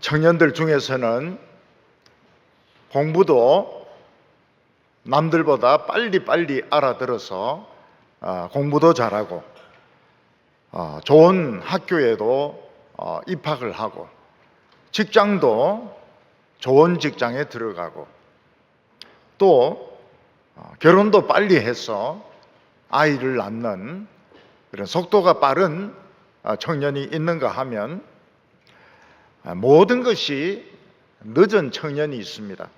청년들 중에서는 공부도 남들보다 빨리 알아들어서 공부도 잘하고 좋은 학교에도 입학을 하고 직장도 좋은 직장에 들어가고 또 결혼도 빨리 해서 아이를 낳는 그런 속도가 빠른 청년이 있는가 하면 모든 것이 늦은 청년이 있습니다.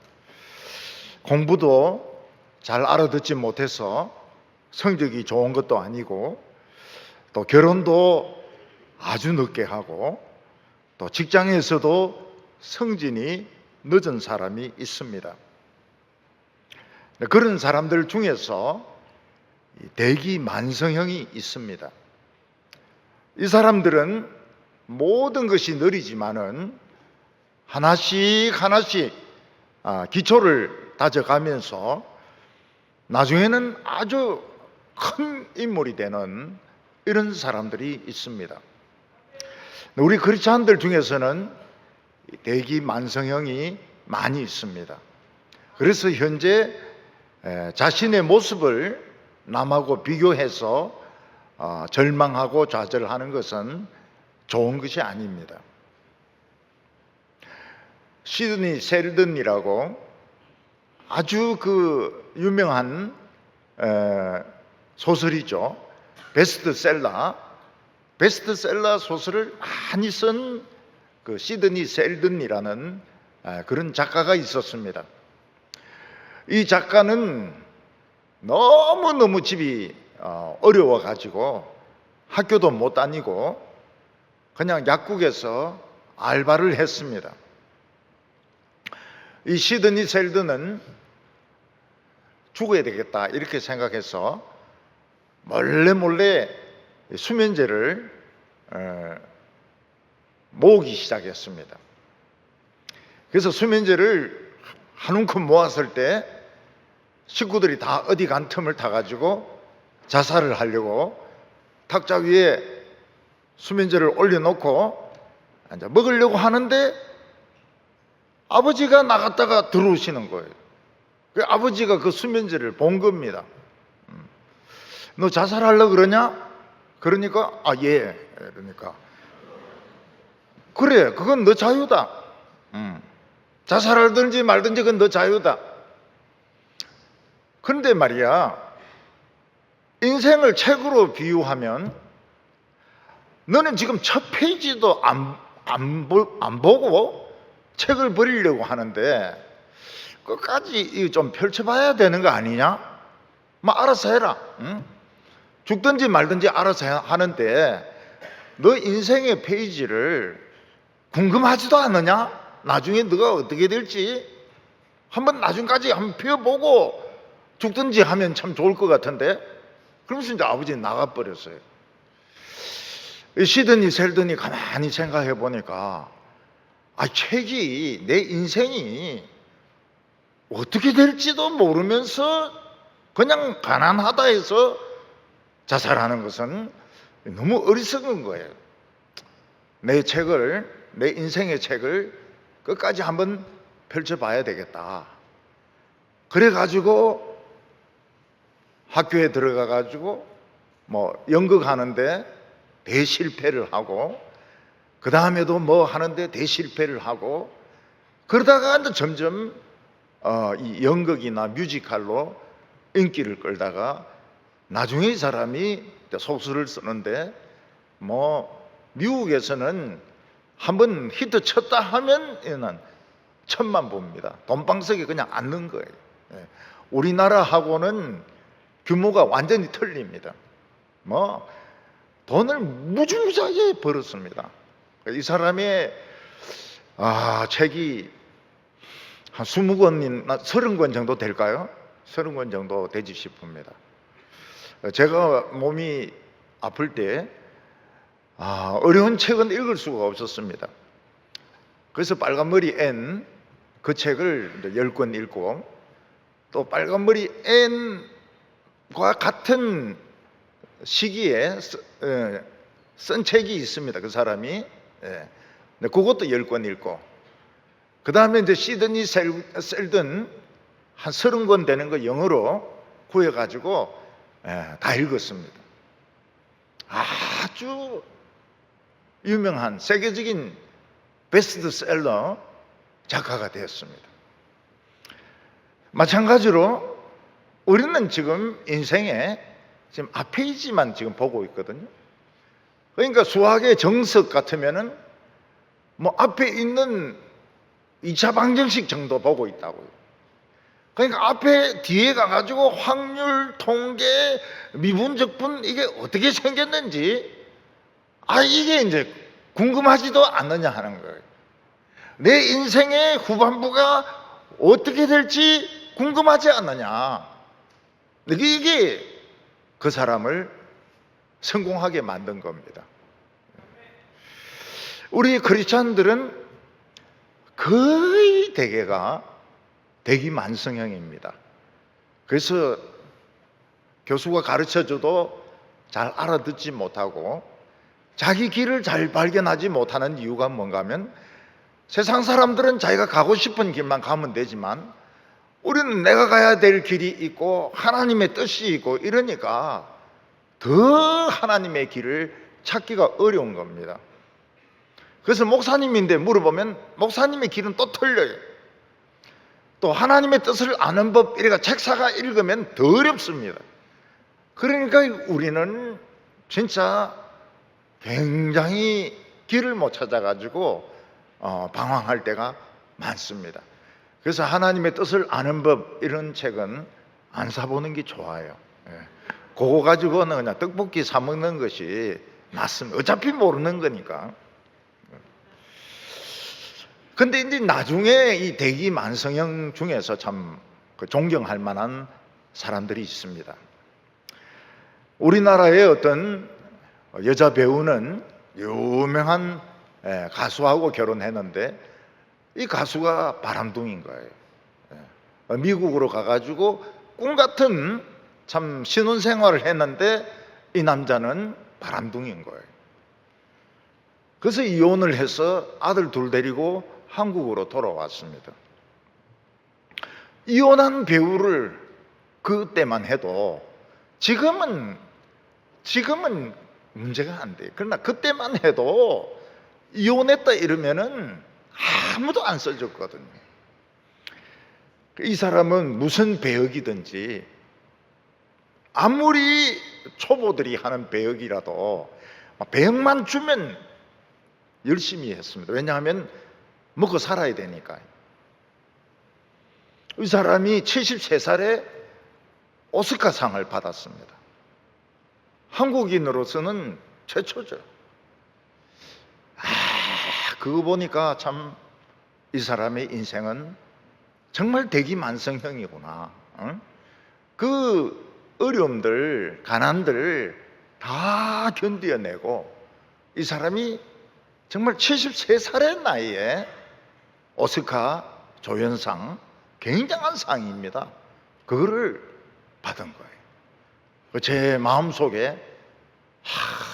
공부도 잘 알아듣지 못해서 성적이 좋은 것도 아니고 또 결혼도 아주 늦게 하고 또 직장에서도 승진이 늦은 사람이 있습니다. 그런 사람들 중에서 대기만성형이 있습니다. 이 사람들은 모든 것이 느리지만은 하나씩 기초를 다져가면서 나중에는 아주 큰 인물이 되는 이런 사람들이 있습니다. 우리 크리스찬들 중에서는 대기만성형이 많이 있습니다. 그래서 현재 자신의 모습을 남하고 비교해서 절망하고 좌절하는 것은 좋은 것이 아닙니다. 시드니 셀든이라고 아주 유명한 소설이죠. 베스트셀러 소설을 많이 쓴 시드니 셀든이라는 그런 작가가 있었습니다. 이 작가는 너무너무 집이 어려워가지고 학교도 못 다니고 그냥 약국에서 알바를 했습니다. 이 시드니 셀든은 죽어야 되겠다 이렇게 생각해서 몰래 수면제를 모으기 시작했습니다. 그래서 수면제를 한 움큼 모았을 때 식구들이 다 어디 간 틈을 타가지고 자살을 하려고 탁자 위에 수면제를 올려놓고 이제 먹으려고 하는데 아버지가 나갔다가 들어오시는 거예요. 아버지가 그 수면제를 본 겁니다. 너 자살하려고 그러냐? 그러니까 예. 그러니까 그래, 그건 너 자유다. 자살하든지 말든지 그건 너 자유다. 그런데 말이야, 인생을 책으로 비유하면 너는 지금 첫 페이지도 안 보고 책을 버리려고 하는데 끝까지 좀 펼쳐봐야 되는 거 아니냐? 뭐 알아서 해라. 응? 죽든지 말든지 알아서 하는데 너 인생의 페이지를 궁금하지도 않느냐? 나중에 너가 어떻게 될지 한번 나중까지 한번 펴보고 죽든지 하면 참 좋을 것 같은데. 그러면서 이제 아버지는 나가버렸어요. 시드니 셀든이 가만히 생각해 보니까 책이 내 인생이 어떻게 될지도 모르면서 그냥 가난하다 해서 자살하는 것은 너무 어리석은 거예요. 내 인생의 책을 끝까지 한번 펼쳐봐야 되겠다. 그래가지고 학교에 들어가가지고 연극하는데 대실패를 하고 그 다음에도 하는데 대실패를 하고 그러다가 점점 이 연극이나 뮤지컬로 인기를 끌다가 나중에 이 사람이 소설을 쓰는데 미국에서는 한번 히트 쳤다 하면 1,000만 부입니다. 돈방석에 그냥 앉는 거예요. 우리나라하고는 규모가 완전히 틀립니다. 돈을 무지무지하게 벌었습니다. 이 사람의 책이 한 20권이나 30권 정도 될까요? 30권 정도 되지 싶습니다. 제가 몸이 아플 때 어려운 책은 읽을 수가 없었습니다. 그래서 빨간머리 앤 그 책을 10권 읽고 또 빨간머리 앤과 같은 시기에 쓴 책이 있습니다. 그 사람이 네, 그것도 10권 읽고, 그 다음에 이제 시드니 셀든 한 30권 되는 거 영어로 구해가지고 다 읽었습니다. 아주 유명한 세계적인 베스트셀러 작가가 되었습니다. 마찬가지로 우리는 지금 인생에 지금 앞페이지만 지금 보고 있거든요. 그러니까 수학의 정석 같으면은 뭐 앞에 있는 2차 방정식 정도 보고 있다고요. 그러니까 앞에 뒤에 가가지고 확률, 통계, 미분적분 이게 어떻게 생겼는지 이게 이제 궁금하지도 않느냐 하는 거예요. 내 인생의 후반부가 어떻게 될지 궁금하지 않느냐. 이게 그 사람을 성공하게 만든 겁니다. 우리 크리스찬들은 거의 대개가 대기만성형입니다. 그래서 교수가 가르쳐줘도 잘 알아듣지 못하고 자기 길을 잘 발견하지 못하는 이유가 뭔가 하면 세상 사람들은 자기가 가고 싶은 길만 가면 되지만 우리는 내가 가야 될 길이 있고 하나님의 뜻이 있고 이러니까 더 하나님의 길을 찾기가 어려운 겁니다. 그래서 목사님인데 물어보면 목사님의 길은 또 틀려요. 또 하나님의 뜻을 아는 법 이래가 책사가 읽으면 더 어렵습니다. 그러니까 우리는 진짜 굉장히 길을 못 찾아가지고 방황할 때가 많습니다. 그래서 하나님의 뜻을 아는 법 이런 책은 안 사보는 게 좋아요. 그거 가지고는 그냥 떡볶이 사 먹는 것이 낫습니다. 어차피 모르는 거니까. 근데 이제 나중에 이 대기만성형 중에서 참 존경할 만한 사람들이 있습니다. 우리나라의 어떤 여자 배우는 유명한 가수하고 결혼했는데 이 가수가 바람둥이인 거예요. 미국으로 가가지고 꿈 같은 참 신혼생활을 했는데 이 남자는 바람둥이인 거예요. 그래서 이혼을 해서 아들 둘 데리고 한국으로 돌아왔습니다. 이혼한 배우를 그때만 해도 지금은 문제가 안 돼요. 그러나 그때만 해도 이혼했다 이러면은 아무도 안 써줬거든요. 이 사람은 무슨 배역이든지 아무리 초보들이 하는 배역이라도 배역만 주면 열심히 했습니다. 왜냐하면 먹고 살아야 되니까요. 이 사람이 73살에 오스카상을 받았습니다. 한국인으로서는 최초죠. 그거 보니까 참 이 사람의 인생은 정말 대기만성형이구나. 그 어려움들, 가난들 다 견뎌내고 이 사람이 정말 73살의 나이에 오스카 조연상, 굉장한 상입니다. 그거를 받은 거예요. 제 마음속에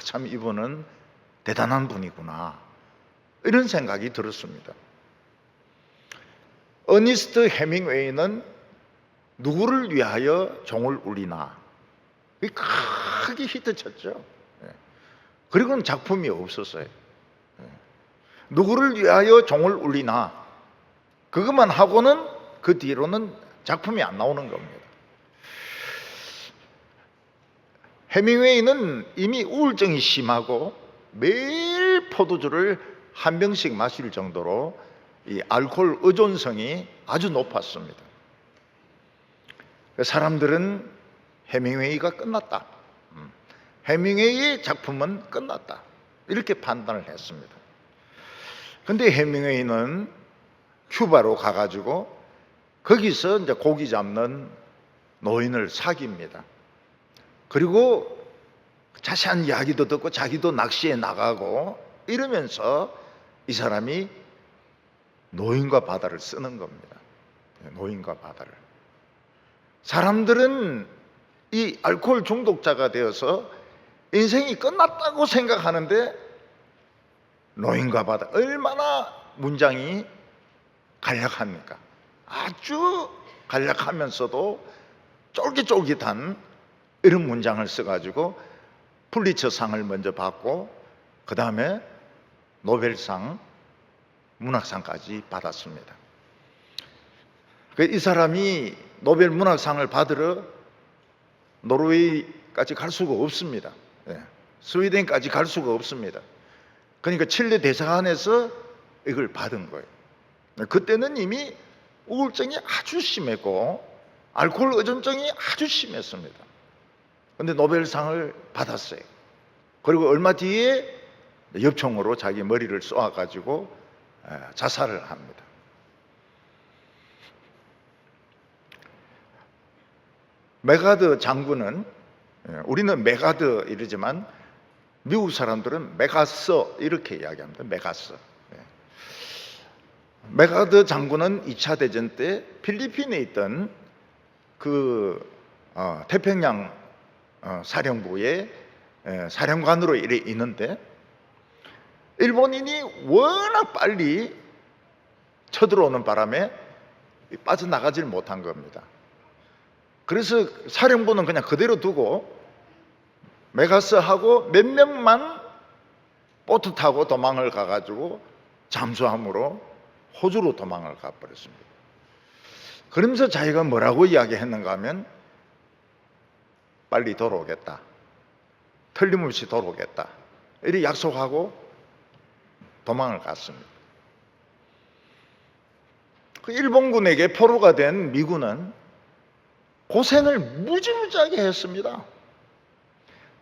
참 이분은 대단한 분이구나 이런 생각이 들었습니다. 어니스트 해밍웨이는 누구를 위하여 종을 울리나 크게 히트쳤죠. 그리고는 작품이 없었어요. 누구를 위하여 종을 울리나 그것만 하고는 그 뒤로는 작품이 안 나오는 겁니다. 해밍웨이는 이미 우울증이 심하고 매일 포도주를 한 병씩 마실 정도로 이 알코올 의존성이 아주 높았습니다. 사람들은 해밍웨이가 끝났다. 해밍웨이의 작품은 끝났다. 이렇게 판단을 했습니다. 근데 해밍웨이는 큐바로 가가지고 거기서 이제 고기 잡는 노인을 사귀입니다. 그리고 자세한 이야기도 듣고 자기도 낚시에 나가고 이러면서 이 사람이 노인과 바다를 쓰는 겁니다. 노인과 바다를. 사람들은 이 알코올 중독자가 되어서 인생이 끝났다고 생각하는데 노인과 바다, 얼마나 문장이 간략합니까? 아주 간략하면서도 쫄깃쫄깃한 이런 문장을 써가지고 풀리처상을 먼저 받고 그 다음에 노벨상 문학상까지 받았습니다. 이 사람이 노벨 문학상을 받으러 노르웨이까지 갈 수가 없습니다. 스웨덴까지 갈 수가 없습니다. 그러니까 칠레 대사관에서 이걸 받은 거예요. 그때는 이미 우울증이 아주 심했고 알코올 의존증이 아주 심했습니다. 그런데 노벨상을 받았어요. 그리고 얼마 뒤에 엽총으로 자기 머리를 쏘아가지고 자살을 합니다. 메가드 장군은, 우리는 메가드 이러지만 미국 사람들은 메가서 이렇게 이야기합니다. 메가서. 메가드 장군은 2차 대전 때 필리핀에 있던 태평양 사령부의 사령관으로 있는데 일본인이 워낙 빨리 쳐들어오는 바람에 빠져나가질 못한 겁니다. 그래서 사령부는 그냥 그대로 두고 메가스하고 몇 명만 보트 타고 도망을 가가지고 잠수함으로 호주로 도망을 가버렸습니다. 그러면서 자기가 뭐라고 이야기했는가 하면 빨리 돌아오겠다, 틀림없이 돌아오겠다 이렇게 약속하고 도망을 갔습니다. 그 일본군에게 포로가 된 미군은 고생을 무지무지하게 했습니다.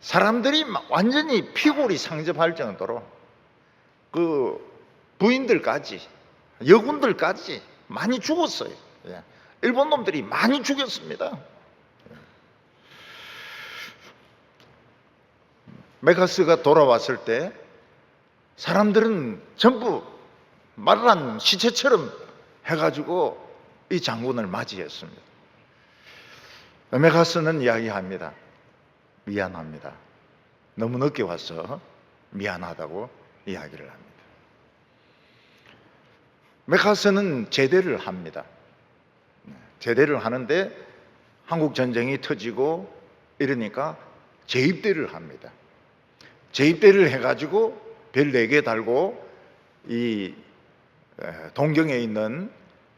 사람들이 완전히 피골이 상접할 정도로 그 부인들까지 여군들까지 많이 죽었어요. 일본 놈들이 많이 죽였습니다. 메가스가 돌아왔을 때 사람들은 전부 마르란 시체처럼 해가지고 이 장군을 맞이했습니다. 메가스는 이야기합니다. 미안합니다. 너무 늦게 와서 미안하다고 이야기를 합니다. 메가스는 제대를 합니다. 제대를 하는데 한국 전쟁이 터지고 이러니까 재입대를 합니다. 재입대를 해가지고 별 4개 달고 이 동경에 있는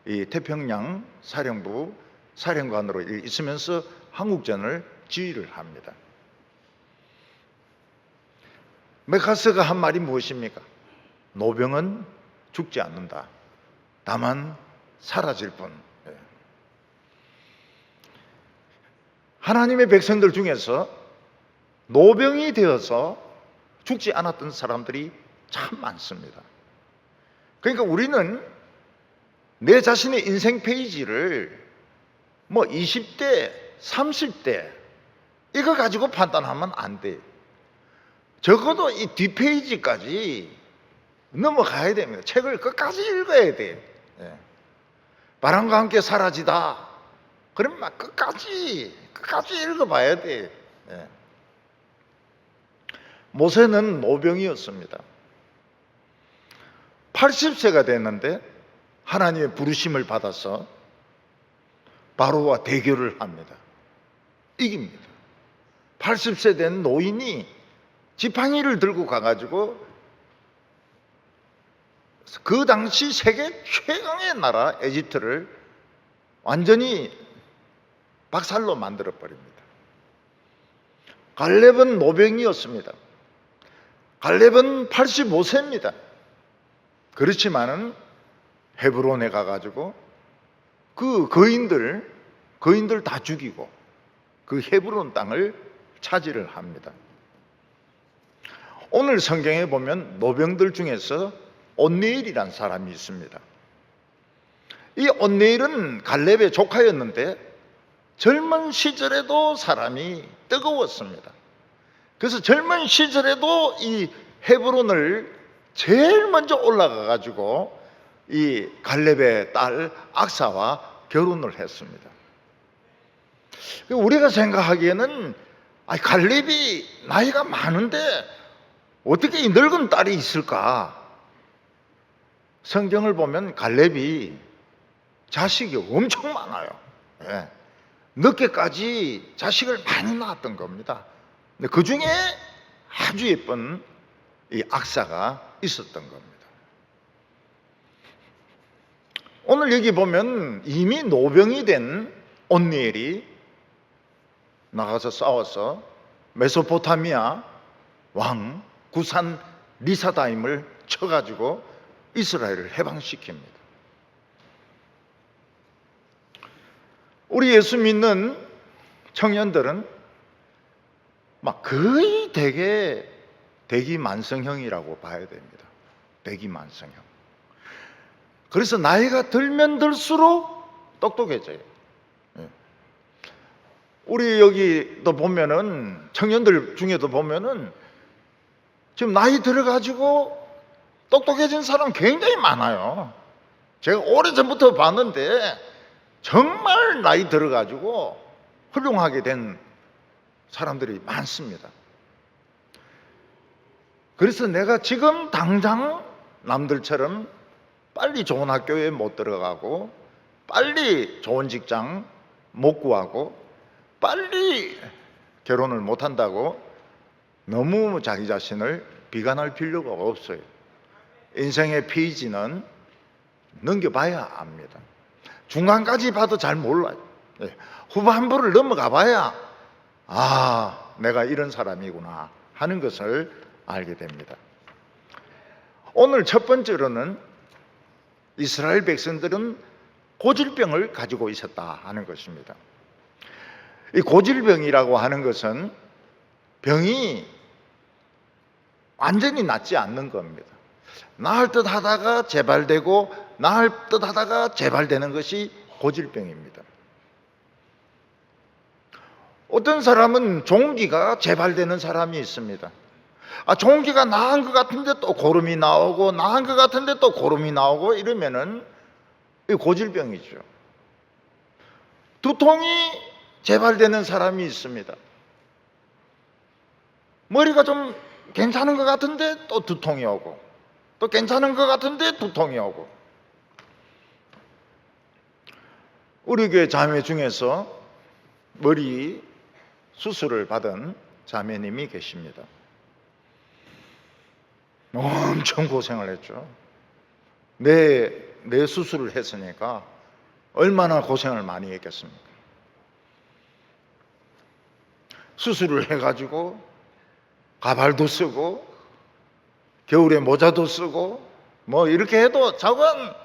이 태평양 사령부 사령관으로 있으면서 한국전을 지휘를 합니다. 메가스가 한 말이 무엇입니까? 노병은 죽지 않는다. 다만 사라질 뿐. 하나님의 백성들 중에서 노병이 되어서 죽지 않았던 사람들이 참 많습니다. 그러니까 우리는 내 자신의 인생 페이지를 20대, 30대 이거 가지고 판단하면 안 돼. 적어도 이 뒷페이지까지 넘어가야 됩니다. 책을 끝까지 읽어야 돼. 바람과 함께 사라지다. 그럼 막 끝까지 읽어봐야 돼. 모세는 노병이었습니다. 80세가 됐는데 하나님의 부르심을 받아서 바로와 대결을 합니다. 이깁니다. 80세 된 노인이 지팡이를 들고 가가지고 그 당시 세계 최강의 나라 에집트를 완전히 박살로 만들어 버립니다. 갈렙은 노병이었습니다. 갈렙은 85세입니다. 그렇지만은 헤브론에 가가지고 그 거인들 다 죽이고 그 헤브론 땅을 차지를 합니다. 오늘 성경에 보면 노병들 중에서 온네일이라는 사람이 있습니다. 이 온네일은 갈렙의 조카였는데 젊은 시절에도 사람이 뜨거웠습니다. 그래서 젊은 시절에도 이 헤브론을 제일 먼저 올라가 가지고 이 갈렙의 딸 악사와 결혼을 했습니다. 우리가 생각하기에는 갈렙이 나이가 많은데 어떻게 이 늙은 딸이 있을까 성경을 보면 갈렙이 자식이 엄청 많아요. 예. 늦게까지 자식을 많이 낳았던 겁니다. 근데 그 중에 아주 예쁜 이 악사가 있었던 겁니다. 오늘 여기 보면 이미 노병이 된 온니엘이 나가서 싸워서 메소포타미아 왕 구산 리사다임을 쳐가지고 이스라엘을 해방시킵니다. 우리 예수 믿는 청년들은 막 거의 대기만성형이라고 봐야 됩니다. 대기만성형. 그래서 나이가 들면 들수록 똑똑해져요. 우리 여기도 보면은 청년들 중에도 보면은 지금 나이 들어가지고 똑똑해진 사람 굉장히 많아요. 제가 오래전부터 봤는데 정말 나이 들어가지고 훌륭하게 된 사람들이 많습니다. 그래서 내가 지금 당장 남들처럼 빨리 좋은 학교에 못 들어가고 빨리 좋은 직장 못 구하고 빨리 결혼을 못 한다고 너무 자기 자신을 비관할 필요가 없어요. 인생의 페이지는 넘겨봐야 압니다. 중간까지 봐도 잘 몰라요. 후반부를 넘어가 봐야 내가 이런 사람이구나 하는 것을 알게 됩니다. 오늘 첫 번째로는 이스라엘 백성들은 고질병을 가지고 있었다 하는 것입니다. 이 고질병이라고 하는 것은 병이 완전히 낫지 않는 겁니다. 나을 듯 하다가 재발되고 나을 듯 하다가 재발되는 것이 고질병입니다. 어떤 사람은 종기가 재발되는 사람이 있습니다. 종기가 나은 것 같은데 또 고름이 나오고 나은 것 같은데 또 고름이 나오고 이러면은 이 고질병이죠. 두통이 재발되는 사람이 있습니다. 머리가 좀 괜찮은 것 같은데 또 두통이 오고 또 괜찮은 것 같은데 두통이 오고. 우리 교회 자매 중에서 머리 수술을 받은 자매님이 계십니다. 엄청 고생을 했죠. 내 수술을 했으니까 얼마나 고생을 많이 했겠습니까? 수술을 해가지고 가발도 쓰고 겨울에 모자도 쓰고 뭐 이렇게 해도 자관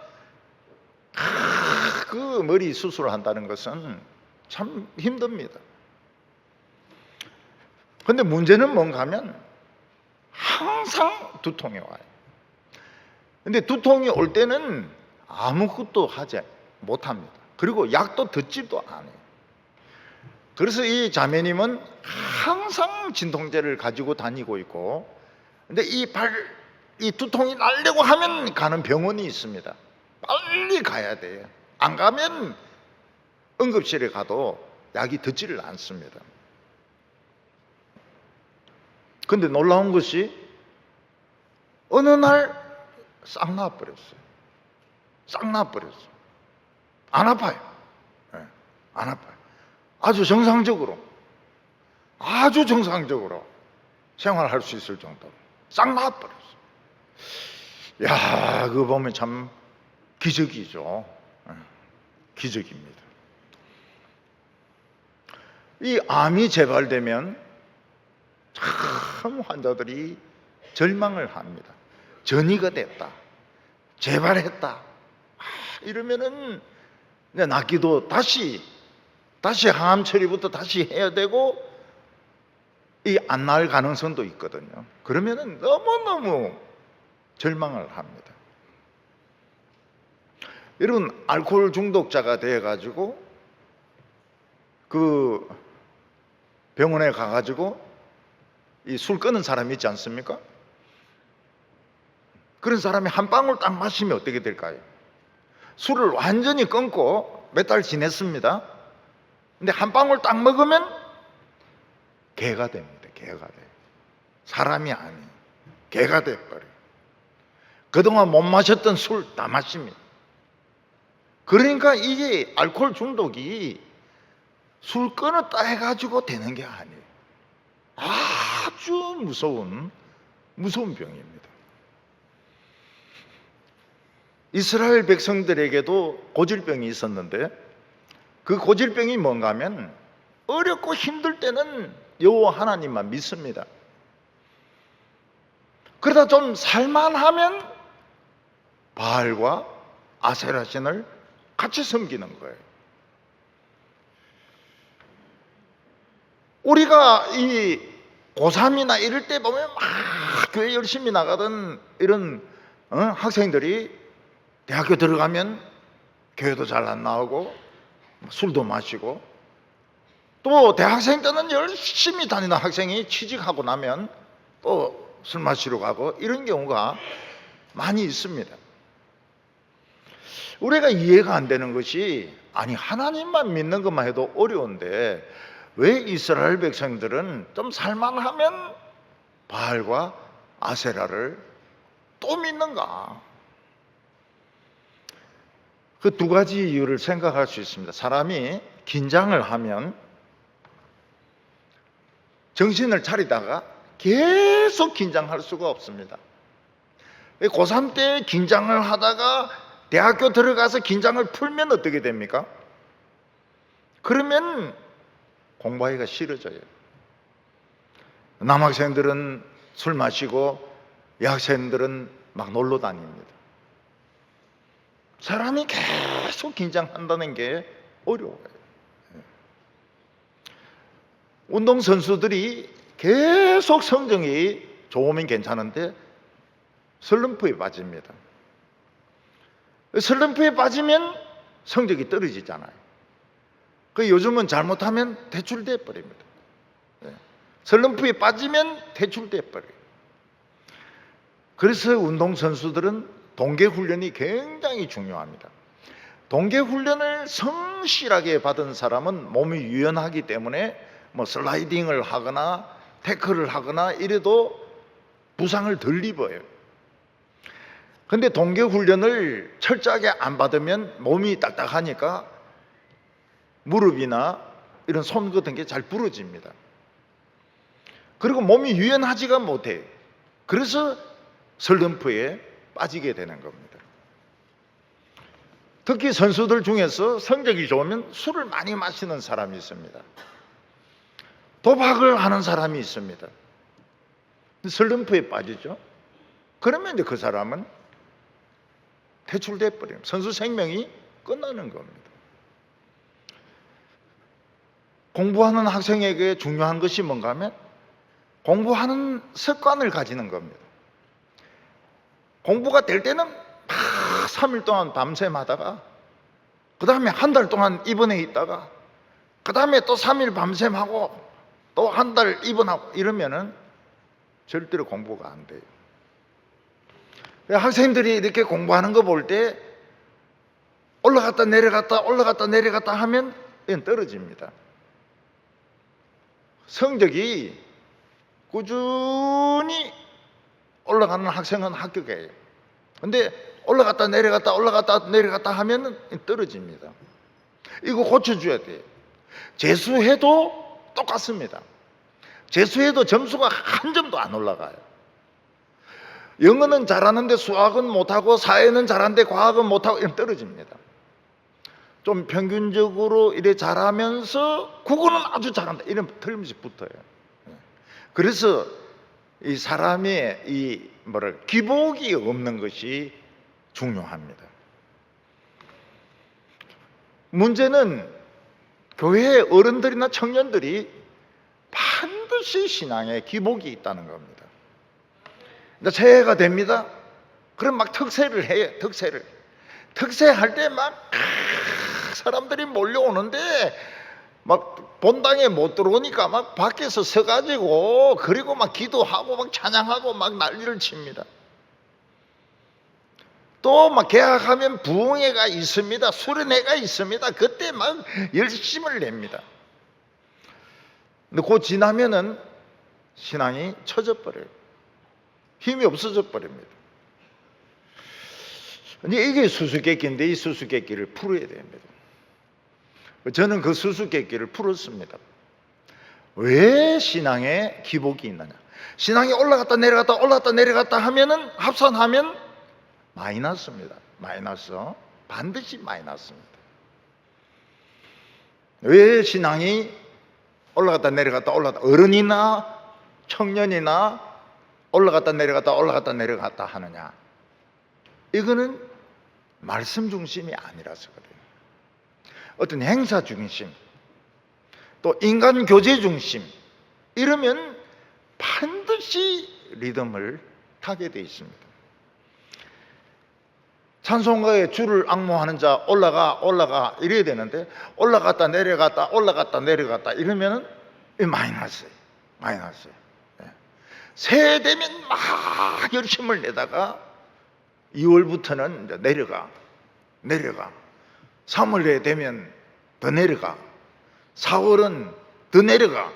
그 머리 수술을 한다는 것은 참 힘듭니다. 근데 문제는 뭔가 하면 항상 두통이 와요. 근데 두통이 올 때는 아무것도 하지 못합니다. 그리고 약도 듣지도 않아요. 그래서 이 자매님은 항상 진통제를 가지고 다니고 있고, 근데 이 두통이 나려고 하면 가는 병원이 있습니다. 빨리 가야 돼요. 안 가면 응급실에 가도 약이 듣지를 않습니다. 근데 놀라운 것이 어느 날 싹 나와버렸어요. 싹 나와버렸어요. 안 아파요. 안 아파요. 아주 정상적으로 생활할 수 있을 정도로 싹 나와버렸어요. 야, 그거 보면 참 기적이죠. 기적입니다. 이 암이 재발되면 참 환자들이 절망을 합니다. 전이가 됐다, 재발했다 이러면은 낫기도 다시 항암 처리부터 다시 해야 되고 이 안 나을 가능성도 있거든요. 그러면은 너무너무 절망을 합니다. 여러분, 알코올 중독자가 되어가지고 그 병원에 가가지고 이 술 끊은 사람이 있지 않습니까? 그런 사람이 한 방울 딱 마시면 어떻게 될까요? 술을 완전히 끊고 몇 달 지냈습니다. 근데 한 방울 딱 먹으면 개가 됩니다. 개가 돼요. 사람이 아니에요. 개가 돼버려요. 그동안 못 마셨던 술 다 마십니다. 그러니까 이게 알코올 중독이 술 끊었다 해가지고 되는 게 아니에요. 아주 무서운 병입니다. 이스라엘 백성들에게도 고질병이 있었는데 그 고질병이 뭔가 하면 어렵고 힘들 때는 여호와 하나님만 믿습니다. 그러다 좀 살만하면 바알과 아세라 신을 같이 섬기는 거예요. 우리가 이 고3이나 이럴 때 보면 막 교회 열심히 나가던 이런 학생들이 대학교 들어가면 교회도 잘 안 나오고 술도 마시고, 또 대학생 때는 열심히 다니는 학생이 취직하고 나면 또 술 마시러 가고 이런 경우가 많이 있습니다. 우리가 이해가 안 되는 것이, 아니 하나님만 믿는 것만 해도 어려운데 왜 이스라엘 백성들은 좀 살만하면 바알과 아세라를 또 믿는가? 그 두 가지 이유를 생각할 수 있습니다. 사람이 긴장을 하면 정신을 차리다가 계속 긴장할 수가 없습니다. 고3 때 긴장을 하다가 대학교 들어가서 긴장을 풀면 어떻게 됩니까? 그러면 공부하기가 싫어져요. 남학생들은 술 마시고 여학생들은 막 놀러 다닙니다. 사람이 계속 긴장한다는 게 어려워요. 운동선수들이 계속 성적이 좋으면 괜찮은데 슬럼프에 빠집니다. 슬럼프에 빠지면 성적이 떨어지잖아요. 그 요즘은 잘못하면 퇴출돼 버립니다. 슬럼프에 빠지면 퇴출돼 버려요. 그래서 운동선수들은 동계훈련이 굉장히 중요합니다. 동계훈련을 성실하게 받은 사람은 몸이 유연하기 때문에 뭐 슬라이딩을 하거나 태클을 하거나 이래도 부상을 덜 입어요. 근데 동계훈련을 철저하게 안 받으면 몸이 딱딱하니까 무릎이나 이런 손 같은 게 잘 부러집니다. 그리고 몸이 유연하지가 못해요. 그래서 슬럼프에 빠지게 되는 겁니다. 특히 선수들 중에서 성적이 좋으면 술을 많이 마시는 사람이 있습니다. 도박을 하는 사람이 있습니다. 슬럼프에 빠지죠. 그러면 이제 그 사람은 퇴출돼 버려요. 선수 생명이 끝나는 겁니다. 공부하는 학생에게 중요한 것이 뭔가 하면 공부하는 습관을 가지는 겁니다. 공부가 될 때는 막 3일 동안 밤샘 하다가 그 다음에 한 달 동안 입원해 있다가 그 다음에 또 3일 밤샘 하고 또 한 달 입원하고 이러면은 절대로 공부가 안 돼요. 학생들이 이렇게 공부하는 거 볼 때 올라갔다 내려갔다 하면 이건 떨어집니다. 성적이 꾸준히 올라가는 학생은 합격해요. 근데 올라갔다 내려갔다 하면 떨어집니다. 이거 고쳐줘야 돼요. 재수해도 똑같습니다. 재수해도 점수가 한 점도 안 올라가요. 영어는 잘하는데 수학은 못하고 사회는 잘하는데 과학은 못하고 이러면 떨어집니다. 좀 평균적으로 이래 잘하면서 국어는 아주 잘한다 이러면 틀림없이 붙어요. 그래서 이 사람의 이 기복이 없는 것이 중요합니다. 문제는 교회 어른들이나 청년들이 반드시 신앙에 기복이 있다는 겁니다. 새해가 됩니다. 그럼 막 특세를 해요. 특세할 때 막 사람들이 몰려오는데 막 본당에 못 들어오니까 막 밖에서 서가지고 그리고 막 기도하고 막 찬양하고 막 난리를 칩니다. 또 막 개학하면 부흥회가 있습니다. 수련회가 있습니다. 그때 막 열심을 냅니다. 근데 그 지나면은 신앙이 처져 버려요. 힘이 없어져 버립니다. 이제 이게 수수께끼인데 이 수수께끼를 풀어야 됩니다. 저는 그 수수께끼를 풀었습니다. 왜 신앙에 기복이 있느냐? 신앙이 올라갔다 내려갔다 올라갔다 내려갔다 하면은 합산하면 마이너스입니다. 마이너스. 반드시 마이너스입니다. 왜 신앙이 올라갔다 내려갔다 올라갔다, 어른이나 청년이나 올라갔다 내려갔다 하느냐? 이거는 말씀 중심이 아니라서 그래요. 어떤 행사 중심, 또 인간 교제 중심, 이러면 반드시 리듬을 타게 돼 있습니다. 찬송가에 주를 앙모하는 자 올라가 이래야 되는데 올라갔다 내려갔다 이러면은 마이너스예요. 마이너스예요. 새해 되면 막 열심을 내다가 2월부터는 이제 내려가 3월 되면 더 내려가 4월은 더 내려가.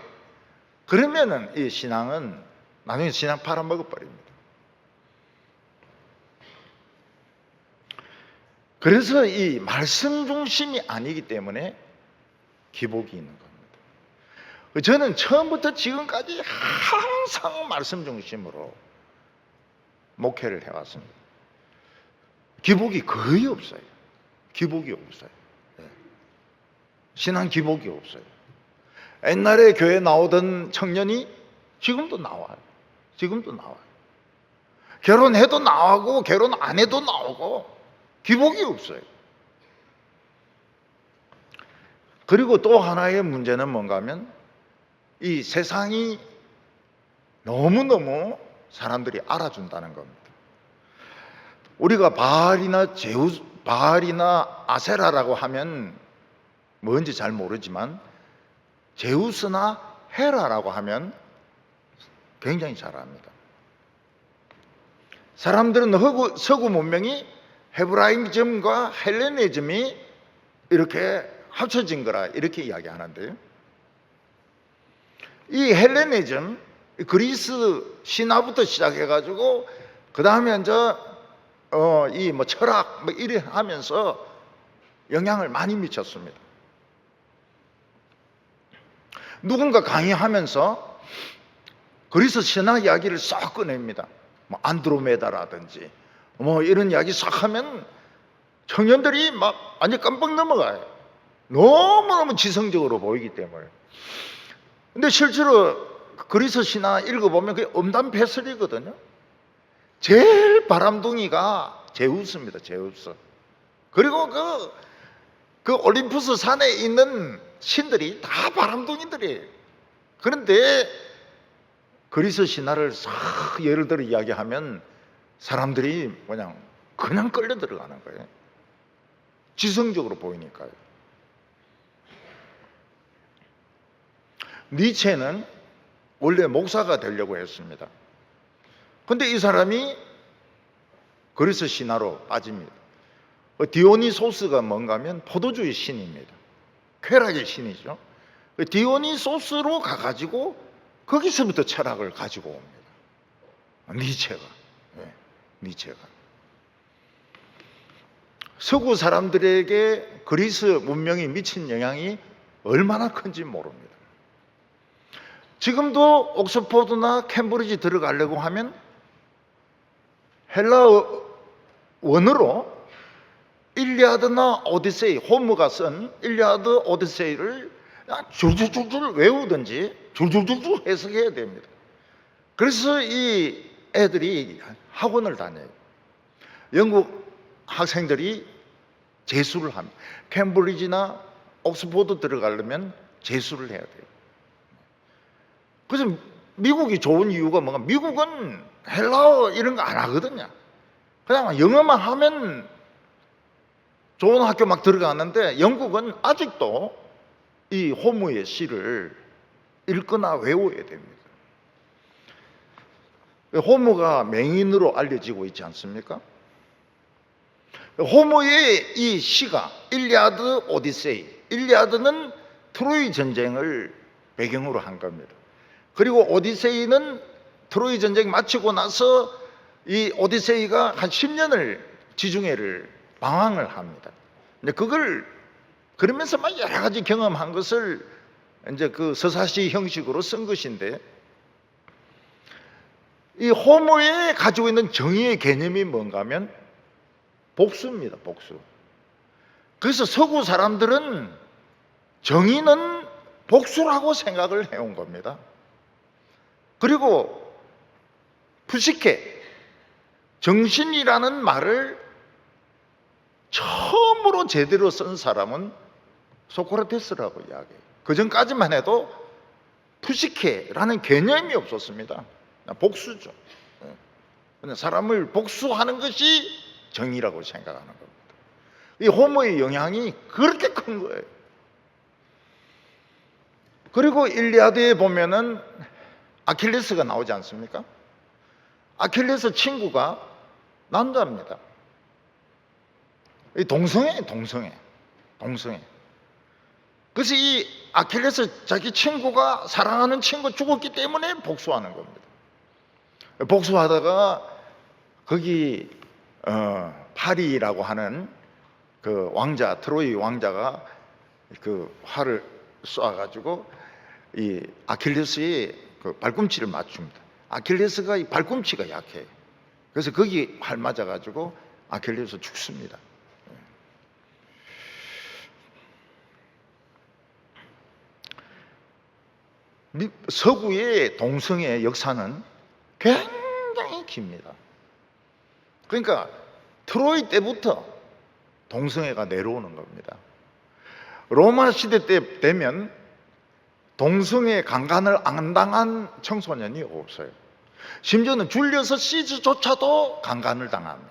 그러면은 이 신앙은 나중에 신앙 팔아먹어버립니다. 그래서 이 말씀 중심이 아니기 때문에 기복이 있는 겁니다. 저는 처음부터 지금까지 항상 말씀 중심으로 목회를 해왔습니다. 기복이 거의 없어요. 기복이 없어요. 신앙 기복이 없어요. 옛날에 교회 나오던 청년이 지금도 나와요. 지금도 나와요. 결혼해도 나오고 결혼 안 해도 나오고 기복이 없어요. 그리고 또 하나의 문제는 뭔가 하면 이 세상이 너무너무 사람들이 알아준다는 겁니다. 우리가 바알이나 아세라라고 하면 뭔지 잘 모르지만 제우스나 헤라라고 하면 굉장히 잘 압니다. 사람들은 서구 문명이 헤브라이즘과 헬레니즘이 이렇게 합쳐진 거라 이렇게 이야기하는데요. 이 헬레니즘, 그리스 신화부터 시작해가지고 그 다음에 이제 이 철학 이래 하면서 영향을 많이 미쳤습니다. 누군가 강의하면서 그리스 신화 이야기를 싹 꺼냅니다. 안드로메다라든지 이런 이야기 싹 하면 청년들이 막 완전 깜빡 넘어가요. 너무너무 지성적으로 보이기 때문에. 근데 실제로 그리스 신화 읽어보면 그게 엄담패설이거든요. 제일 바람둥이가 제우스입니다. 제우스. 그리고 그 올림푸스 산에 있는 신들이 다 바람둥이들이에요. 그런데 그리스 신화를 싹 예를 들어 이야기하면 사람들이 그냥 끌려 들어가는 거예요. 지성적으로 보이니까요. 니체는 원래 목사가 되려고 했습니다. 근데 이 사람이 그리스 신화로 빠집니다. 디오니소스가 뭔가 하면 포도주의 신입니다. 쾌락의 신이죠. 디오니소스로 가가지고 거기서부터 철학을 가지고 옵니다. 니체가. 니체가. 서구 사람들에게 그리스 문명이 미친 영향이 얼마나 큰지 모릅니다. 지금도 옥스포드나 캠브리지 들어가려고 하면 헬라 원어로 일리아드나 오디세이, 호머가 쓴 일리아드 오디세이를 줄줄줄줄 외우든지 줄줄줄줄 해석해야 됩니다. 그래서 이 애들이 학원을 다녀요. 영국 학생들이 재수를 합니다. 캠브리지나 옥스포드 들어가려면 재수를 해야 돼요. 그래서 미국이 좋은 이유가 뭔가, 미국은 헬라어 이런 거 안 하거든요. 그냥 영어만 하면 좋은 학교 막 들어가는데 영국은 아직도 이 호모의 시를 읽거나 외워야 됩니다. 호모가 맹인으로 알려지고 있지 않습니까? 호모의 이 시가 일리아드 오디세이, 일리아드는 트로이 전쟁을 배경으로 한 겁니다. 그리고 오디세이는 트로이 전쟁 마치고 나서 이 오디세이가 한 10년을 지중해를 방황을 합니다. 근데 그걸 그러면서 막 여러 가지 경험한 것을 이제 그 서사시 형식으로 쓴 것인데, 이 호모에 가지고 있는 정의의 개념이 뭔가 하면 복수입니다. 복수. 그래서 서구 사람들은 정의는 복수라고 생각을 해온 겁니다. 그리고 푸시케, 정신이라는 말을 처음으로 제대로 쓴 사람은 소크라테스라고 이야기해요. 그 전까지만 해도 푸시케라는 개념이 없었습니다. 복수죠. 그냥 사람을 복수하는 것이 정의라고 생각하는 겁니다. 이 호모의 영향이 그렇게 큰 거예요. 그리고 일리아드에 보면은 아킬레스가 나오지 않습니까? 아킬레스 친구가 남자입니다. 이 동성애. 그래서 이 아킬레스 자기 친구가 사랑하는 친구 죽었기 때문에 복수하는 겁니다. 복수하다가 거기 파리라고 하는 그 왕자, 트로이 왕자가 그 활을 쏴가지고 이 아킬레스의 그 발꿈치를 맞춥니다. 아킬레스가 이 발꿈치가 약해. 그래서 거기 활 맞아가지고 아킬레스 죽습니다. 서구의 동성애 역사는 굉장히 깁니다. 그러니까 트로이 때부터 동성애가 내려오는 겁니다. 로마 시대 때 되면 동성애 강간을 안 당한 청소년이 없어요. 심지어는 줄리어스 시즈조차도 강간을 당합니다.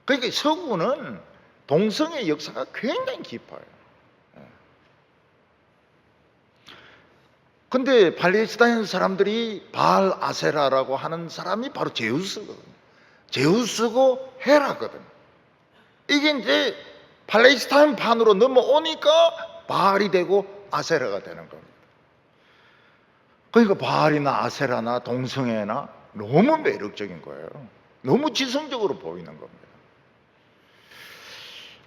그러니까 서구는 동성애 역사가 굉장히 깊어요. 근데 팔레스타인 사람들이 바알 아세라라고 하는 사람이 바로 제우스거든요. 제우스고 헤라거든요. 이게 이제 팔레스타인 판으로 넘어오니까 바알이 되고 아세라가 되는 겁니다. 그러니까 바알이나 아세라나 동성애나 너무 매력적인 거예요. 너무 지성적으로 보이는 겁니다.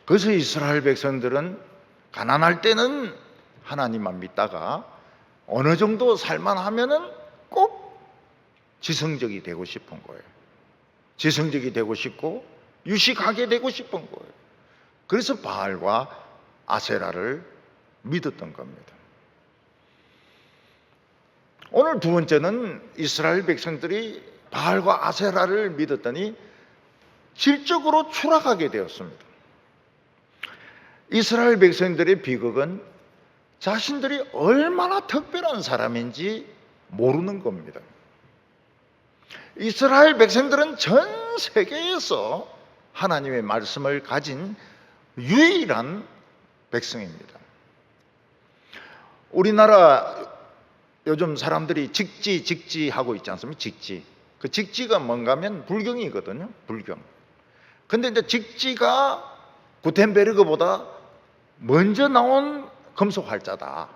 그래서 이스라엘 백성들은 가난할 때는 하나님만 믿다가 어느 정도 살만하면은 꼭 지성적이 되고 싶은 거예요. 지성적이 되고 싶고 유식하게 되고 싶은 거예요. 그래서 바알과 아세라를 믿었던 겁니다. 오늘 두 번째는 이스라엘 백성들이 바알과 아세라를 믿었더니 질적으로 추락하게 되었습니다. 이스라엘 백성들의 비극은 자신들이 얼마나 특별한 사람인지 모르는 겁니다. 이스라엘 백성들은 전 세계에서 하나님의 말씀을 가진 유일한 백성입니다. 우리나라 요즘 사람들이 직지 하고 있지 않습니까? 직지. 그 직지가 뭔가 하면 불경이거든요. 불경. 근데 이제 직지가 구텐베르그보다 먼저 나온 금속 활자다.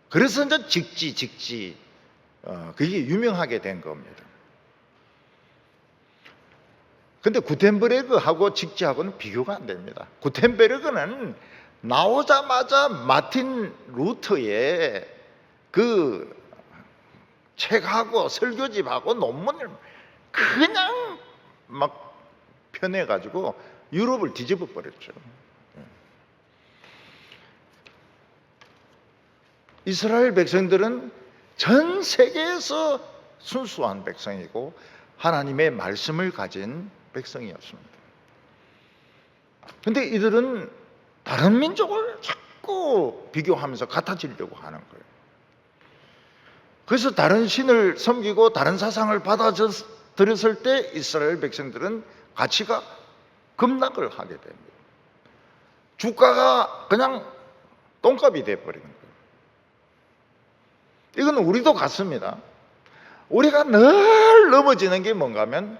그래서 이제 직지. 그게 유명하게 된 겁니다. 근데 구텐베르그하고 직지하고는 비교가 안 됩니다. 구텐베르그는 나오자마자 마틴 루터의 그 책하고 설교집하고 논문을 그냥 막 펴내가지고 유럽을 뒤집어 버렸죠. 이스라엘 백성들은 전 세계에서 순수한 백성이고 하나님의 말씀을 가진 백성이었습니다. 그런데 이들은 다른 민족을 자꾸 비교하면서 같아지려고 하는 거예요. 그래서 다른 신을 섬기고 다른 사상을 받아들였을 때 이스라엘 백성들은 가치가 급락을 하게 됩니다. 주가가 그냥 똥값이 돼버리는 거예요. 이건 우리도 같습니다. 우리가 늘 넘어지는 게 뭔가 하면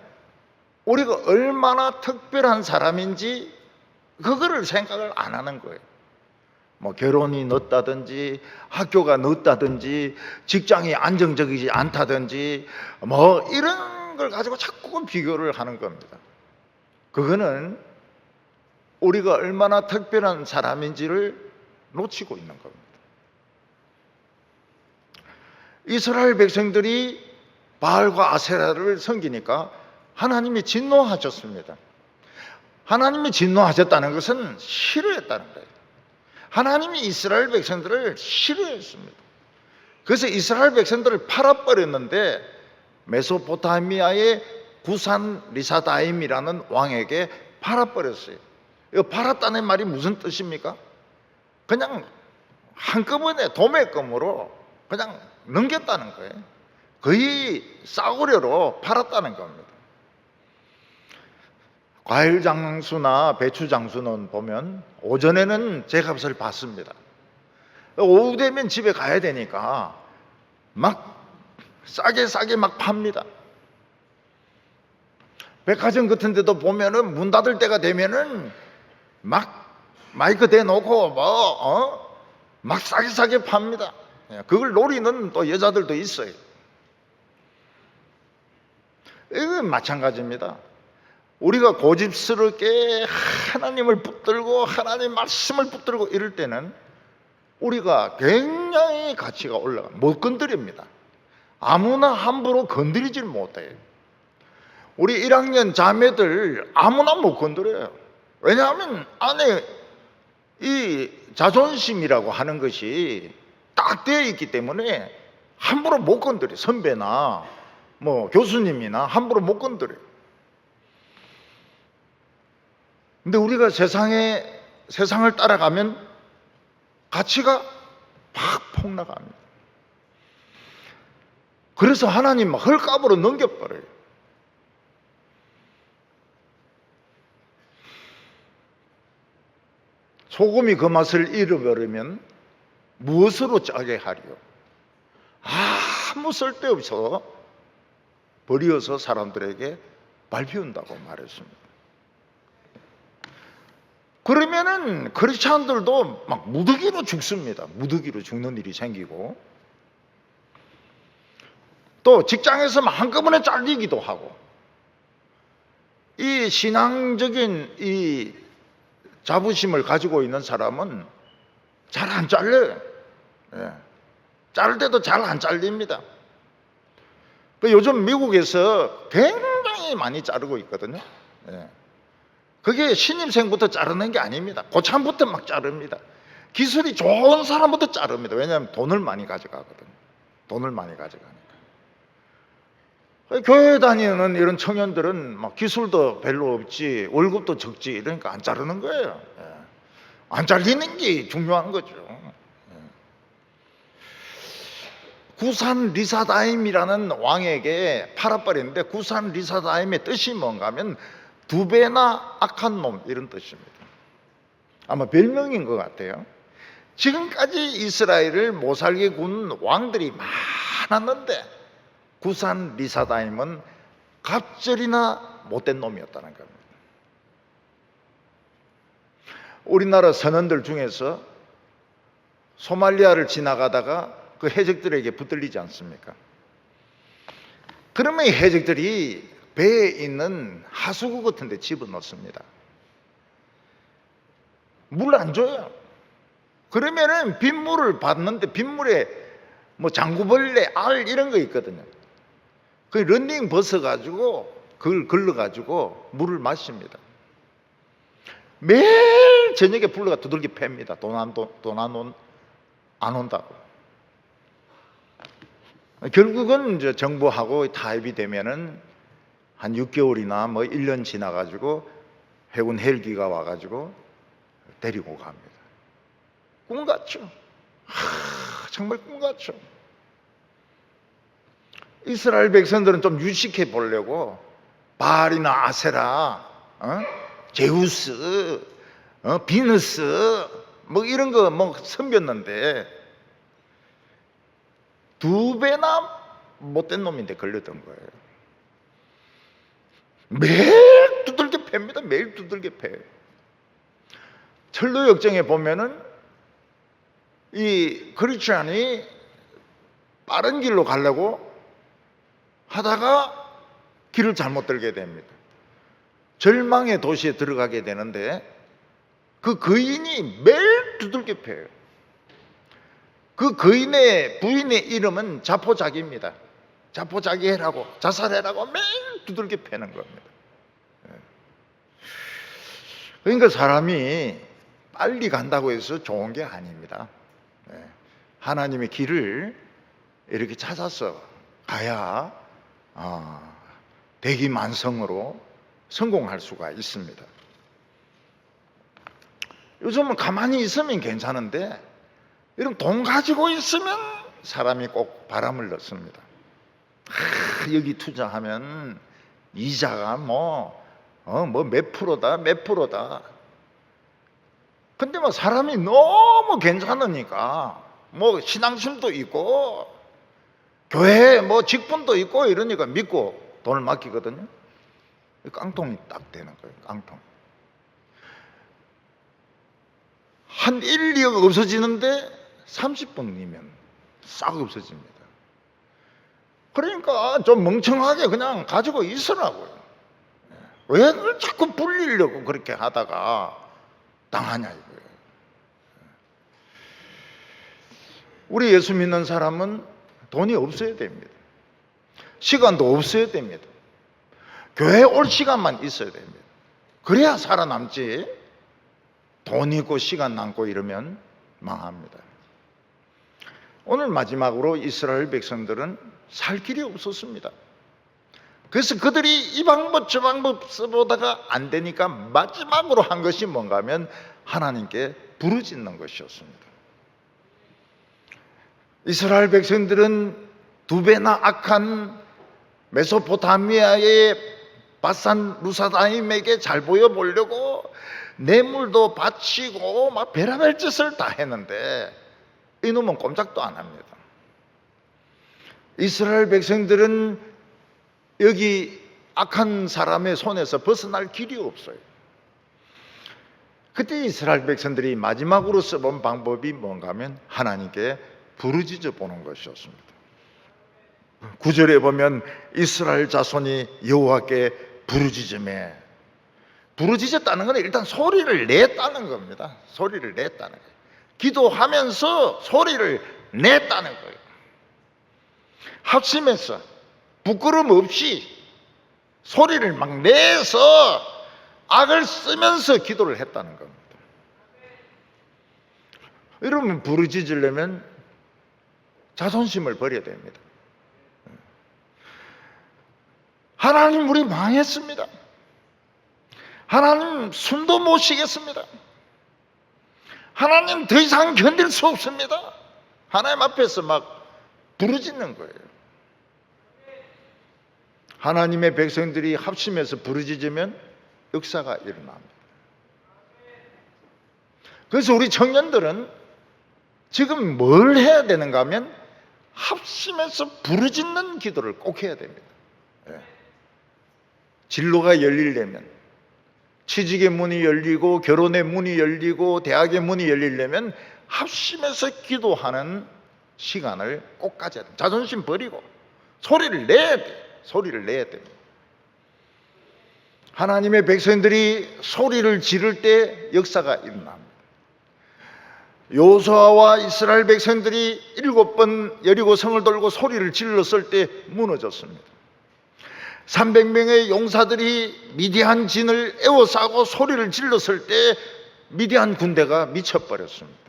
우리가 얼마나 특별한 사람인지 그거를 생각을 안 하는 거예요. 뭐 결혼이 늦다든지 학교가 늦다든지 직장이 안정적이지 않다든지 뭐 이런 걸 가지고 자꾸 비교를 하는 겁니다. 그거는 우리가 얼마나 특별한 사람인지를 놓치고 있는 겁니다. 이스라엘 백성들이 바알과 아세라를 섬기니까 하나님이 진노하셨습니다. 하나님이 진노하셨다는 것은 싫어했다는 거예요. 하나님이 이스라엘 백성들을 싫어했습니다. 그래서 이스라엘 백성들을 팔아버렸는데 메소포타미아의 구산 리사다임이라는 왕에게 팔아버렸어요. 이 팔았다는 말이 무슨 뜻입니까? 그냥 한꺼번에 도매금으로 그냥 넘겼다는 거예요. 거의 싸구려로 팔았다는 겁니다. 과일 장수나 배추 장수는 보면 오전에는 제값을 받습니다. 오후 되면 집에 가야 되니까 막 싸게 막 팝니다. 백화점 같은 데도 보면은 문 닫을 때가 되면은 막 마이크 대놓고 막 싸게 팝니다. 그걸 노리는 또 여자들도 있어요. 이건 마찬가지입니다. 우리가 고집스럽게 하나님을 붙들고 하나님 말씀을 붙들고 이럴 때는 우리가 굉장히 가치가 올라가 못 건드립니다. 아무나 함부로 건드리질 못해요. 우리 1학년 자매들 아무나 못 건드려요. 왜냐하면 안에 이 자존심이라고 하는 것이 딱 되어 있기 때문에 함부로 못 건드려요. 선배나 뭐 교수님이나 함부로 못 건드려요. 근데 우리가 세상을 따라가면 가치가 팍 폭락합니다. 그래서 하나님 막 헐값으로 넘겨버려요. 소금이 그 맛을 잃어버리면 무엇으로 짜게 하리요? 아무 쓸데없어 버리어서 사람들에게 밟히운다고 말했습니다. 그러면은 크리스찬들도 막 무더기로 죽습니다. 무더기로 죽는 일이 생기고 또 직장에서 막 한꺼번에 잘리기도 하고 이 신앙적인 이 자부심을 가지고 있는 사람은 잘 안 잘려요. 자를 때도 잘 안 잘립니다. 요즘 미국에서 굉장히 많이 자르고 있거든요. 그게 신입생부터 자르는 게 아닙니다. 고참부터 막 자릅니다. 기술이 좋은 사람부터 자릅니다. 왜냐하면 돈을 많이 가져가거든요. 돈을 많이 가져가니까. 교회 다니는 이런 청년들은 막 기술도 별로 없지 월급도 적지 이러니까 안 자르는 거예요. 안 잘리는 게 중요한 거죠. 구산 리사다임이라는 왕에게 팔아버렸는데 구산 리사다임의 뜻이 뭔가 하면 두 배나 악한 놈 이런 뜻입니다. 아마 별명인 것 같아요. 지금까지 이스라엘을 못살게 군 왕들이 많았는데 구산 리사다임은 갑절이나 못된 놈이었다는 겁니다. 우리나라 선원들 중에서 소말리아를 지나가다가 그 해적들에게 붙들리지 않습니까? 그러면 이 해적들이 배에 있는 하수구 같은 데 집어넣습니다. 물 안 줘요. 그러면은 빗물을 받는데 빗물에 뭐 장구벌레, 알 이런 거 있거든요. 그 런닝 벗어가지고 그걸 걸러가지고 물을 마십니다. 매일 저녁에 불러가 두들겨 팹니다. 돈 안 온다고. 결국은 이제 정부하고 타협이 되면은 한 6개월이나 뭐 1년 지나가지고 해군 헬기가 와가지고 데리고 갑니다. 꿈같죠? 정말 꿈같죠? 이스라엘 백성들은 좀 유식해 보려고 바알이나 아세라, 제우스, 비너스 뭐 이런 거 뭐 섬겼는데 두 배나 못된 놈인데 걸렸던 거예요. 매일 두들겨 팹니다. 매일 두들겨 패요. 철도 역정에 보면은 이 크리스찬이 빠른 길로 가려고 하다가 길을 잘못 들게 됩니다. 절망의 도시에 들어가게 되는데 그 거인이 매일 두들겨 패요. 그 거인의 부인의 이름은 자포자기입니다. 자포자기해라고, 자살해라고 매일 두들겨 패는 겁니다. 그러니까 사람이 빨리 간다고 해서 좋은 게 아닙니다. 하나님의 길을 이렇게 찾아서 가야 대기만성으로 성공할 수가 있습니다. 요즘은 가만히 있으면 괜찮은데 여러분 돈 가지고 있으면 사람이 꼭 바람을 넣습니다. 여기 투자하면 이자가 몇 프로다 몇 프로다. 근데 사람이 너무 괜찮으니까 신앙심도 있고 교회에 직분도 있고 이러니까 믿고 돈을 맡기거든요. 깡통이 딱 되는 거예요. 깡통. 한 1, 2억 없어지는데 30분이면 싹 없어집니다. 그러니까 좀 멍청하게 그냥 가지고 있으라고요. 왜 그걸 자꾸 불리려고 그렇게 하다가 당하냐 이거예요. 우리 예수 믿는 사람은 돈이 없어야 됩니다. 시간도 없어야 됩니다. 교회에 올 시간만 있어야 됩니다. 그래야 살아남지 돈 있고 시간 남고 이러면 망합니다. 오늘 마지막으로 이스라엘 백성들은 살 길이 없었습니다. 그래서 그들이 이 방법 저 방법 써보다가 안 되니까 마지막으로 한 것이 뭔가 하면 하나님께 부르짖는 것이었습니다. 이스라엘 백성들은 두 배나 악한 메소포타미아의 바산 루사다임에게 잘 보여보려고 뇌물도 바치고 막 별의별 짓을 다 했는데 이놈은 꼼짝도 안 합니다. 이스라엘 백성들은 여기 악한 사람의 손에서 벗어날 길이 없어요. 그때 이스라엘 백성들이 마지막으로 써본 방법이 뭔가 하면 하나님께 부르짖어 보는 것이었습니다. 9절에 보면 이스라엘 자손이 여호와께 부르짖으매, 부르짖었다는 건 일단 소리를 냈다는 겁니다. 소리를 냈다는 거예요. 기도하면서 소리를 냈다는 거예요. 합심해서 부끄럼 없이 소리를 막 내서 악을 쓰면서 기도를 했다는 겁니다. 여러분 부르짖으려면 자존심을 버려야 됩니다. 하나님 우리 망했습니다. 하나님 숨도 못 쉬겠습니다. 하나님 더 이상 견딜 수 없습니다. 하나님 앞에서 막 부르짖는 거예요. 하나님의 백성들이 합심해서 부르짖으면 역사가 일어납니다. 그래서 우리 청년들은 지금 뭘 해야 되는가 하면 합심해서 부르짖는 기도를 꼭 해야 됩니다. 진로가 열리려면, 취직의 문이 열리고 결혼의 문이 열리고 대학의 문이 열리려면 합심해서 기도하는 시간을 꼭 가져야 됩니다. 자존심 버리고 소리를 내야 돼요. 소리를 내야 됩니다. 하나님의 백성들이 소리를 지를 때 역사가 일어납니다. 여호수아와 이스라엘 백성들이 7번 여리고 성을 돌고 소리를 질렀을 때 무너졌습니다. 300명의 용사들이 미디안 진을 에워싸고 소리를 질렀을 때 미디안 군대가 미쳐버렸습니다.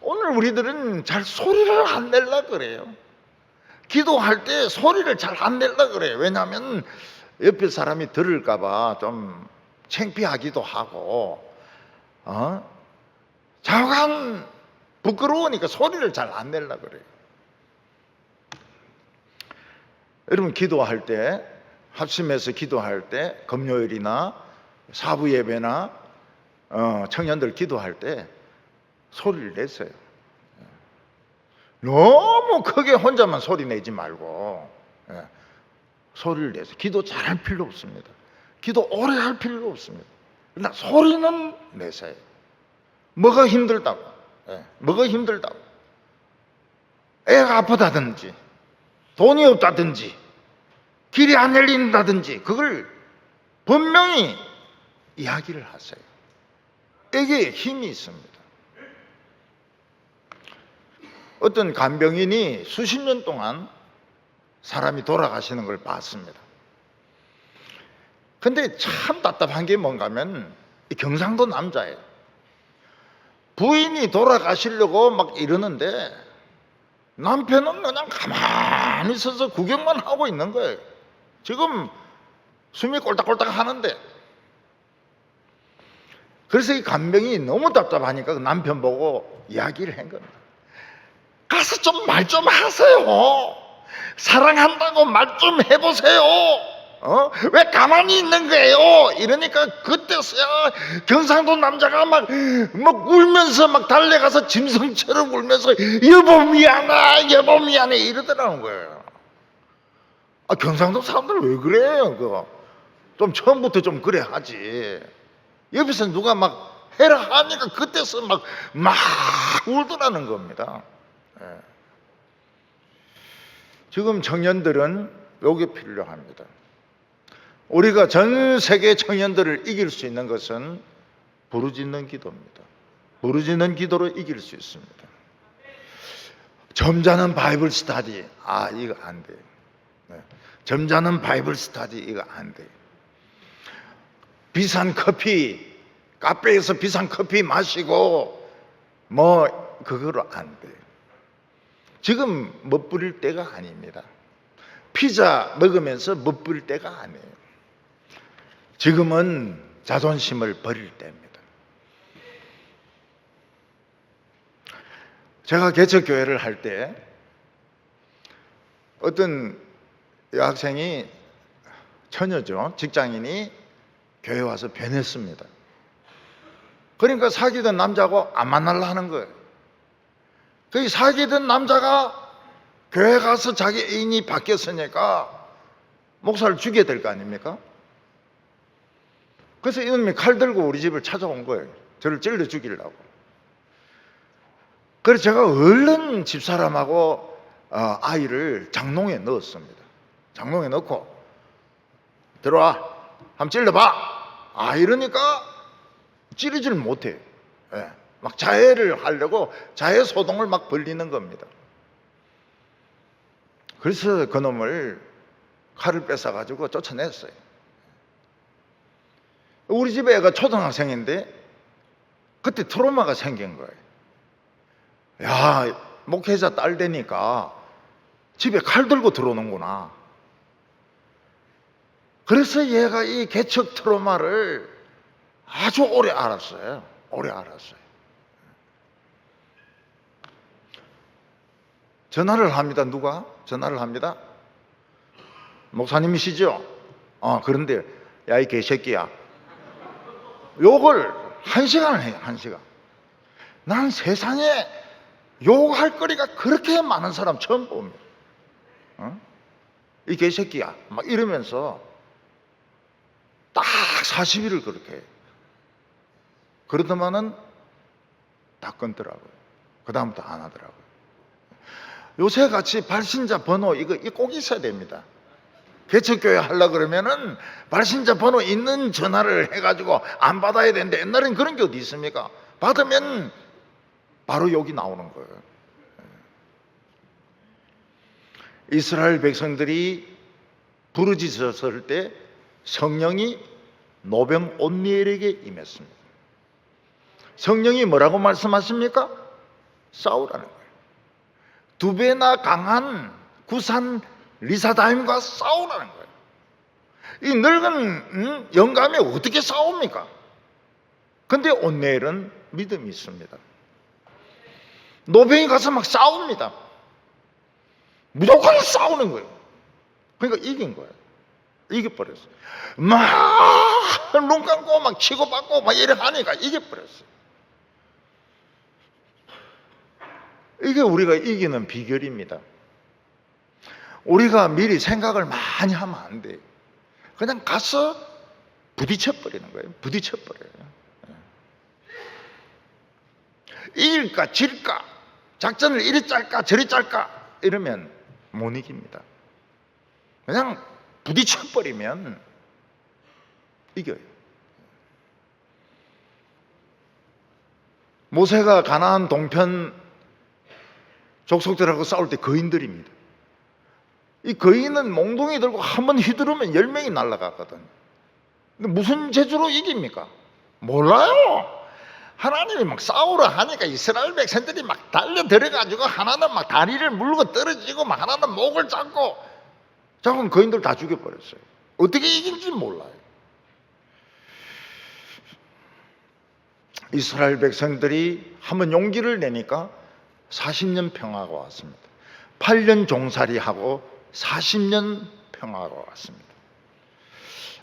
오늘 우리들은 잘 소리를 안 내려고 그래요. 기도할 때 소리를 잘 안 내려고 그래요. 왜냐하면 옆에 사람이 들을까 봐 좀 창피하기도 하고 자관 부끄러우니까 소리를 잘 안 내려고 그래요. 여러분 기도할 때, 합심해서 기도할 때, 금요일이나 사부 예배나 청년들 기도할 때 소리를 내세요. 너무 크게 혼자만 소리 내지 말고 소리를 내세요. 기도 잘할 필요 없습니다. 기도 오래 할 필요 없습니다. 그러나 소리는 내세요. 뭐가 힘들다고, 뭐가 힘들다고, 애가 아프다든지 돈이 없다든지 길이 안 열린다든지 그걸 분명히 이야기를 하세요. 이게 힘이 있습니다. 어떤 간병인이 수십 년 동안 사람이 돌아가시는 걸 봤습니다. 근데 참 답답한 게 뭔가 하면 경상도 남자예요. 부인이 돌아가시려고 막 이러는데 남편은 그냥 가만히 있어서 구경만 하고 있는 거예요. 지금 숨이 꼴딱꼴딱 하는데. 그래서 이 간병이 너무 답답하니까 그 남편 보고 이야기를 한 겁니다. 가서 좀 말 좀 하세요. 사랑한다고 말 좀 해보세요. 왜 가만히 있는 거예요? 이러니까 그때서야 경상도 남자가 막 울면서 막 달려가서 짐승처럼 울면서 여보 미안해, 여보 미안해 이러더라는 거예요. 경상도 사람들 왜 그래요? 그거 좀 처음부터 좀 그래 하지. 옆에서 누가 막 해라 하니까 그때서 막 울더라는 겁니다. 지금 청년들은 요게 필요합니다. 우리가 전 세계 청년들을 이길 수 있는 것은 부르짖는 기도입니다. 부르짖는 기도로 이길 수 있습니다. 점잖은 바이블 스터디, 이거 안 돼요. 점잖은 바이블 스터디, 이거 안 돼요. 비싼 커피, 카페에서 비싼 커피 마시고 그거로 안 돼요. 지금 멋부릴 때가 아닙니다. 피자 먹으면서 멋부릴 때가 아니에요. 지금은 자존심을 버릴 때입니다. 제가 개척교회를 할 때 어떤 여학생이 처녀죠. 직장인이 교회 와서 변했습니다. 그러니까 사귀던 남자하고 안 만나려 하는 거예요. 그 사귀던 남자가 교회 가서 자기 애인이 바뀌었으니까 목사를 죽여야 될 거 아닙니까? 그래서 이놈이 칼 들고 우리 집을 찾아온 거예요. 저를 찔러 죽이려고. 그래서 제가 얼른 집사람하고 아이를 장롱에 넣었습니다. 장롱에 넣고 들어와, 한번 찔러봐. 이러니까 찌르지를 못해요. 막 자해를 하려고 자해 소동을 막 벌리는 겁니다. 그래서 그놈을 칼을 뺏어가지고 쫓아냈어요. 우리 집에 애가 초등학생인데 그때 트라우마가 생긴 거예요. 야, 목회자 딸 되니까 집에 칼 들고 들어오는구나. 그래서 얘가 이 개척 트라우마를 아주 오래 알았어요. 오래 알았어요. 전화를 합니다. 누가? 전화를 합니다. 목사님이시죠? 그런데 야, 이 개새끼야, 욕을 1시간을 해요. 1시간. 난 세상에 욕할 거리가 그렇게 많은 사람 처음 봅니다. 이 개새끼야 막 이러면서 딱 40일을 그렇게 해요. 그러더만은 다 끊더라고요. 그 다음부터 안 하더라고요. 요새 같이 발신자 번호 이거 꼭 있어야 됩니다. 개척교회 하려고 그러면은 발신자 번호 있는 전화를 해가지고 안 받아야 되는데, 옛날엔 그런 게 어디 있습니까? 받으면 바로 욕이 나오는 거예요. 이스라엘 백성들이 부르짖었을 때 성령이 노병 온니엘에게 임했습니다. 성령이 뭐라고 말씀하십니까? 싸우라는 거예요. 2배나 강한 구산 리사다임과 싸우라는 거예요. 이 늙은 영감이 어떻게 싸웁니까? 근데 온니엘은 믿음이 있습니다. 노병이 가서 막 싸웁니다. 무조건 싸우는 거예요. 그러니까 이긴 거예요. 이겨버렸어요. 막 눈 감고 막 치고받고 막 이래 하니까 이겨버렸어요. 이게 우리가 이기는 비결입니다. 우리가 미리 생각을 많이 하면 안 돼요. 그냥 가서 부딪혀버리는 거예요. 부딪혀버려요. 이길까 질까, 작전을 이리 짤까 저리 짤까 이러면 못 이깁니다. 그냥 부딪혀버리면 이겨요. 모세가 가나안 동편 족속들하고 싸울 때 거인들입니다. 이 거인은 몽둥이 들고 한번 휘두르면 10명이 날아가거든. 근데 무슨 재주로 이깁니까? 몰라요. 하나님이 막 싸우라 하니까 이스라엘 백성들이 막 달려 들어가지고 하나는 막 다리를 물고 떨어지고 막 하나는 목을 잡고 잡으면 거인들 다 죽여버렸어요. 어떻게 이길지 몰라요. 이스라엘 백성들이 한번 용기를 내니까 40년 평화가 왔습니다. 8년 종살이하고 40년 평화가 왔습니다.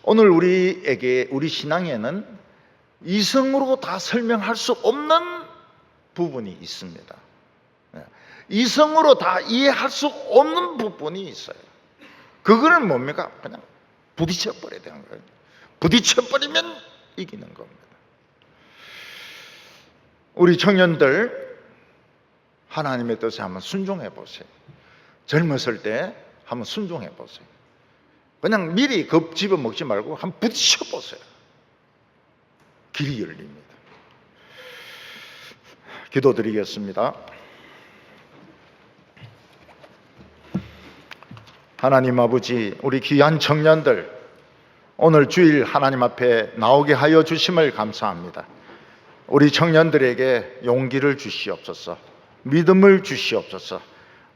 오늘 우리에게, 우리 신앙에는 이성으로 다 설명할 수 없는 부분이 있습니다. 이성으로 다 이해할 수 없는 부분이 있어요. 그거는 뭡니까? 그냥 부딪혀버려야 되는 거예요. 부딪혀버리면 이기는 겁니다. 우리 청년들 하나님의 뜻에 한번 순종해 보세요. 젊었을 때 한번 순종해 보세요. 그냥 미리 겁 집어 먹지 말고 한번 부딪혀 보세요. 길이 열립니다. 기도드리겠습니다. 하나님 아버지, 우리 귀한 청년들 오늘 주일 하나님 앞에 나오게 하여 주심을 감사합니다. 우리 청년들에게 용기를 주시옵소서, 믿음을 주시옵소서,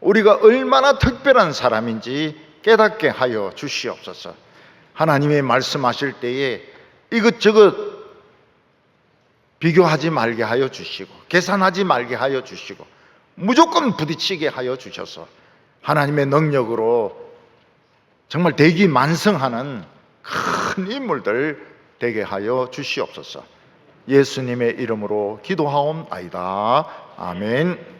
우리가 얼마나 특별한 사람인지 깨닫게 하여 주시옵소서. 하나님의 말씀하실 때에 이것저것 비교하지 말게 하여 주시고 계산하지 말게 하여 주시고 무조건 부딪히게 하여 주셔서 하나님의 능력으로 정말 대기만성하는 큰 인물들 되게 하여 주시옵소서. 예수님의 이름으로 기도하옵나이다. 아멘.